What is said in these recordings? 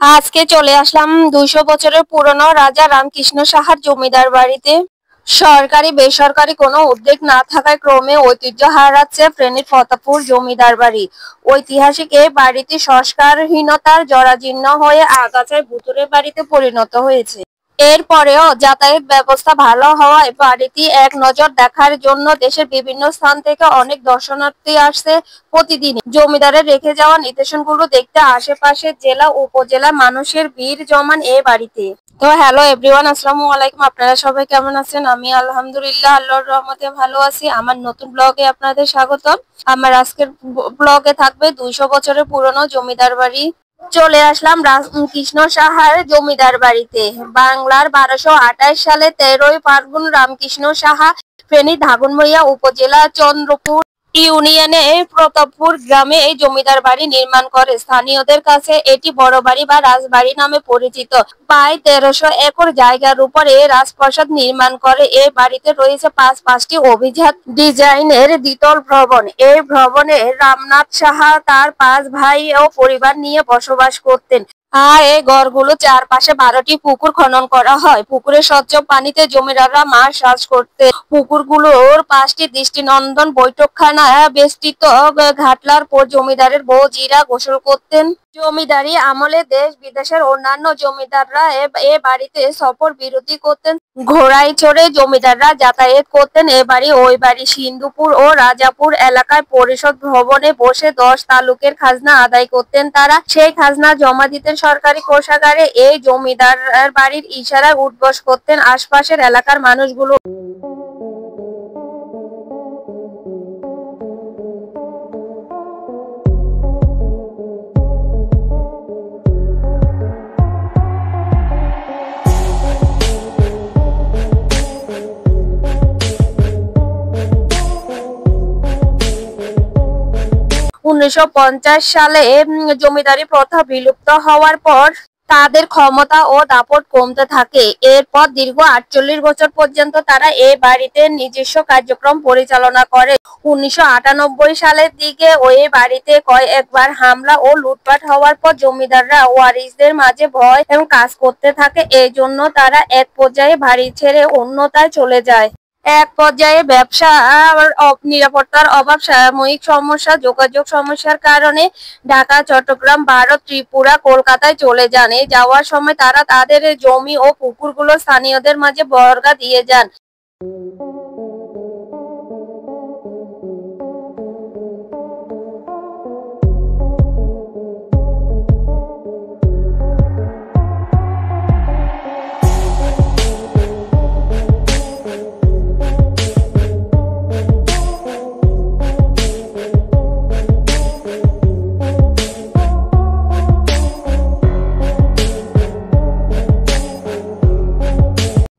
আজকে চলে আসলাম 200 বছরের পুরনো রাজা রামকৃষ্ণ সাহার জমিদার বাড়িতে। সরকারি বেসরকারি কোনো উদ্যোগ না থাকায় ক্রমে ঐতিহ্য হারাচ্ছে ফেনীর ফতেপুর জমিদার বাড়ি। ঐতিহাসিক এই বাড়িটি সংস্কারহীনতার জরাজীর্ণ হয়ে আগাছায় ভুতুড়ে বাড়িতে পরিণত হয়েছে। এরপরেও যাতায়াত ব্যবস্থা ভালো হওয়ায় বাড়িটি এক নজর দেখার জন্য দেশের বিভিন্ন স্থান থেকে অনেক দর্শনার্থী আসছে প্রতিদিন। জমিদারের রেখে যাওয়া নিদর্শনগুলো দেখতে আশেপাশের জেলা উপজেলা মানুষের ভিড় জমান এই বাড়িতে। তো হ্যালো এভরিওয়ান, আসসালামু আলাইকুম। আপনারা সবাই কেমন আছেন? আমি আলহামদুলিল্লাহ আল্লাহর রহমতে ভালো আছি। আমার নতুন ব্লগে আপনাদের স্বাগতম। আমার আজকের ব্লগে থাকবে 200 বছরের পুরনো জমিদার বাড়ি। চলে আসলাম রামকৃষ্ণ সাহার জমিদার বাড়িতে। বাংলার 1228 সালে 13ই ফাল্গুন রামকৃষ্ণ সাহা ফেনী ধাগনভূঞা উপজেলা চন্দ্রপুর ইউনিয়নে প্রতাপপুর গ্রামে এই জমিদার বাড়ি নির্মাণ করে। স্থানীয়দের কাছে এটি বড় বাড়ি বা রাজবাড়ি নামে পরিচিত। প্রায় 1300 একর জায়গার উপরে রাজপ্রাসাদ নির্মাণ করে। এই বাড়িতে রয়েছে পাঁচটি অভিজাত ডিজাইনের দ্বিতল ভবন। এই ভবনে রামনাথ সাহা তার 5 ভাই ও পরিবার নিয়ে বসবাস করতেন। আর এই ঘরগুলো চারপাশে 12টি পুকুর খনন করা হয়। পুকুরের স্বচ্ছ পানিতে জমিদাররা মাছ চাষ করতেন। পুকুরগুলোর 5টি দৃষ্টিনন্দন বৈঠকখানা বেষ্টিত ঘাটলার পর জমিদারের বৌজিরা গোসল করতেন। জমিদারি আমলে দেশ বিদেশের অন্যান্য জমিদাররা এ বাড়িতে সফর বিরতি করতেন। ঘোড়ায় চড়ে জমিদাররা যাতায়াত করতেন। এ বাড়ি ওই বাড়ি সিন্ধুপুর ও রাজাপুর এলাকায় পরিষদ ভবনে বসে 10 তালুকের খাজনা আদায় করতেন তারা। সেই খাজনা জমা দিতেন সরকারি কোষাগারে। এই জমিদার বাড়ির ইশারায় উঠবস করতেন আশপাশের এলাকার মানুষগুলো। 1950 সালে জমিদারি প্রথা বিলুপ্ত হওয়ার পর তাদের ক্ষমতা ও দাপট কমতে থাকে। এরপর দীর্ঘ 48 বছর পর্যন্ত তারা এই বাড়িতে নিজস্ব কার্যক্রম পরিচালনা করে। 1998 সালের দিকে ওই বাড়িতে কয়েকবার হামলা ও লুটপাট হওয়ার পর জমিদাররা ওয়ারিসদের মাঝে ভয় এবং কাজ করতে থাকে। এই জন্য তারা এক পর্যায়ে বাড়ি ছেড়ে অন্যথায় চলে যায়। এক পর্যায়ে ব্যবসা নিরাপত্তার অভাব, সাময়িক সমস্যা, যোগাযোগ সমস্যার কারণে ঢাকা, চট্টগ্রাম, ভারত, ত্রিপুরা, কলকাতায় চলে যান। যাওয়ার সময় তারা তাদের জমি ও পুকুরগুলো স্থানীয়দের মাঝে বর্গা দিয়ে যান।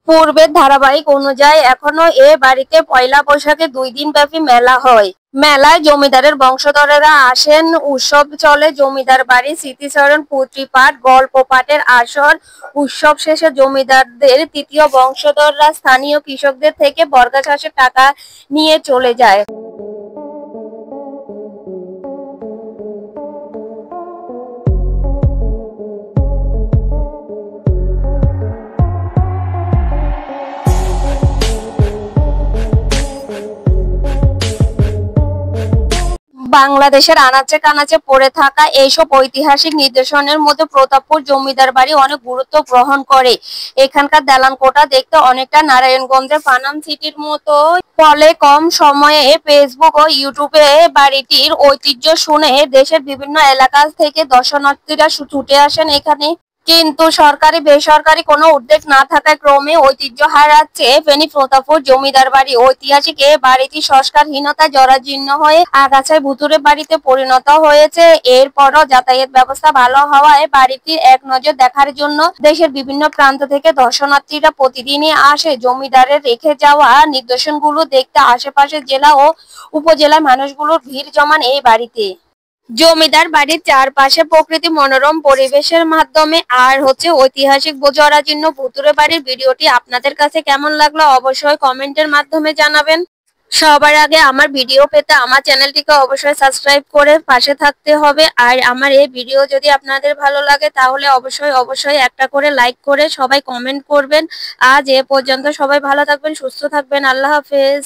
পূর্বের ধারাবাহিক অনুযায়ী এখনো এ বাড়িতে পয়লা বৈশাখে 2 দিন ব্যাপী মেলা হয়। মেলায় জমিদারের বংশধরেরা আসেন। উৎসব চলে জমিদার বাড়ি, স্মৃতিচারণ, পুঁথি পাঠ, গল্প পাঠের আসর। উৎসব শেষে জমিদারদের তৃতীয় বংশধররা স্থানীয় কৃষকদের থেকে বর্গা চাষের টাকা নিয়ে চলে যায়। বাংলাদেশের আনাচে কানাচে পড়ে থাকা এইসব ঐতিহাসিক নিদর্শনের মধ্যে প্রতাপপুর জমিদার বাড়ি অনেক গুরুত্ব গ্রহণ করে। এখানকার দালান কোঠা দেখতে অনেকটা নারায়ণগঞ্জের পানাম সিটির মতো। ফলে কম সময়ে ফেসবুক ও ইউটিউবে বাড়িটির ঐতিহ্য শুনে দেশের বিভিন্ন এলাকা থেকে দর্শনার্থীরা ছুটে আসেন এখানে। কিন্তু সরকারি বেসরকারি কোনো উদ্যোগ না থাকায় ক্রমে ঐতিহ্য হারাচ্ছে ফেনী প্রতাপপুর জমিদার বাড়ি। ঐতিহাসিক এ বাড়িটি সংস্কারহীনতা জরাজীর্ণ হয়ে আগাছায় ভুতুড়ে বাড়িতে পরিণত হয়েছে। এরপরও যাতায়াত ব্যবস্থা ভালো হওয়ায় বাড়িটি এক নজর দেখার জন্য দেশের বিভিন্ন প্রান্ত থেকে দর্শনার্থীরা প্রতিদিনই আসে। জমিদারের রেখে যাওয়া নিদর্শনগুলো দেখতে আশেপাশের জেলা ও উপজেলার মানুষগুলোর ভিড় জমান এই বাড়িতে। জমিদার বাড়ির চারপাশে প্রকৃতি মনোরম পরিবেশের মাধ্যমে আর ঐতিহাসিক জরাজীর্ণ ভুতুড়ে বাড়ির ভিডিওটি আপনাদের কাছে কেমন লাগলো অবশ্যই কমেন্টের মাধ্যমে জানাবেন। সবার আগে আমার ভিডিও পেতে আমার চ্যানেলটিকে অবশ্যই সাবস্ক্রাইব করে পাশে থাকতে হবে। আর আমার এই ভিডিও যদি আপনাদের ভালো লাগে তাহলে অবশ্যই একটা করে লাইক করে সবাই কমেন্ট করবেন। আজ এ পর্যন্ত, সবাই ভালো থাকবেন, সুস্থ থাকবেন, আল্লাহ হাফেজ।